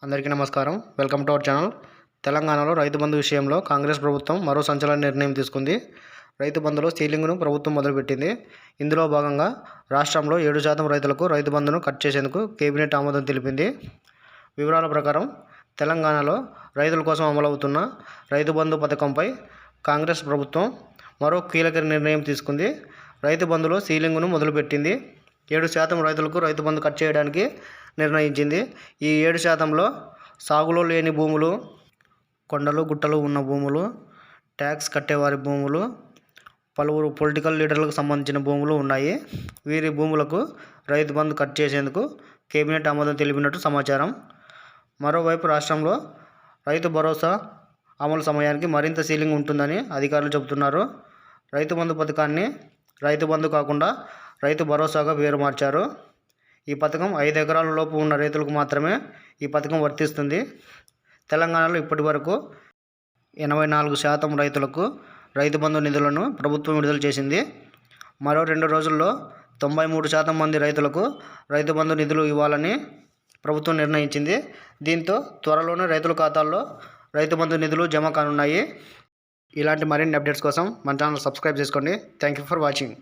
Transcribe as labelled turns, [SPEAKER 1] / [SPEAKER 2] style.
[SPEAKER 1] అందరికీ నమస్కారం. Welcome to our channel. తెలంగాణలో రైతు బంధు విషయంలో కాంగ్రెస్ ప్రభుత్వం మరో సంచలన నిర్ణయం తీసుకుంది. రైతు బంధులో సీలింగ్ను ప్రభుత్వం మొదలుపెట్టింది. ఇందులో భాగంగా రాష్ట్రంలో 7% రైతులకు రైతు బంధును కట్ చేసేందుకు కేబినెట్ ఆమోదం తెలిపింది. వివరాల ప్రకారం తెలంగాణలో రైతుల కోసం అమలవుతున్న రైతు బంధు పథకంపై కాంగ్రెస్ ప్రభుత్వం మరో కీలక నిర్ణయం తీసుకుంది. రైతు బంధులో సీలింగ్ను మొదలుపెట్టింది. 7% రైతులకు రైతు బంధు కట్ చేయడానికి నిర్ణయించింది. ఈ 7%లో సాగులో లేని భూములు, కొండలు గుట్టలు ఉన్న భూములు, ట్యాక్స్ కట్టేవారి భూములు, పలువురు పొలిటికల్ లీడర్లకు సంబంధించిన భూములు ఉన్నాయి. వీరి భూములకు రైతు బంధు కట్ చేసేందుకు కేబినెట్ ఆమోదం తెలిపినట్టు సమాచారం. మరోవైపు రాష్ట్రంలో రైతు భరోసా అమలు సమయానికి మరింత సీలింగ్ ఉంటుందని అధికారులు చెబుతున్నారు. రైతు బంధు పథకాన్ని రైతు బంధు కాకుండా రైతు భరోసాగా పేరు మార్చారు. ఈ పథకం 5 ఎకరాల లోపు ఉన్న రైతులకు మాత్రమే ఈ పథకం వర్తిస్తుంది. తెలంగాణలో ఇప్పటి వరకు 84% రైతులకు రైతు బంధు నిధులను ప్రభుత్వం విడుదల చేసింది. మరో 2 రోజుల్లో 93% మంది రైతులకు రైతు బంధు నిధులు ఇవ్వాలని ప్రభుత్వం నిర్ణయించింది. దీంతో త్వరలోనే రైతుల ఖాతాల్లో రైతు బంధు నిధులు జమ కానున్నాయి. ఇలాంటి మరిన్ని అప్డేట్స్ కోసం మన ఛానల్ సబ్స్క్రైబ్ చేసుకోండి. Thank you for watching.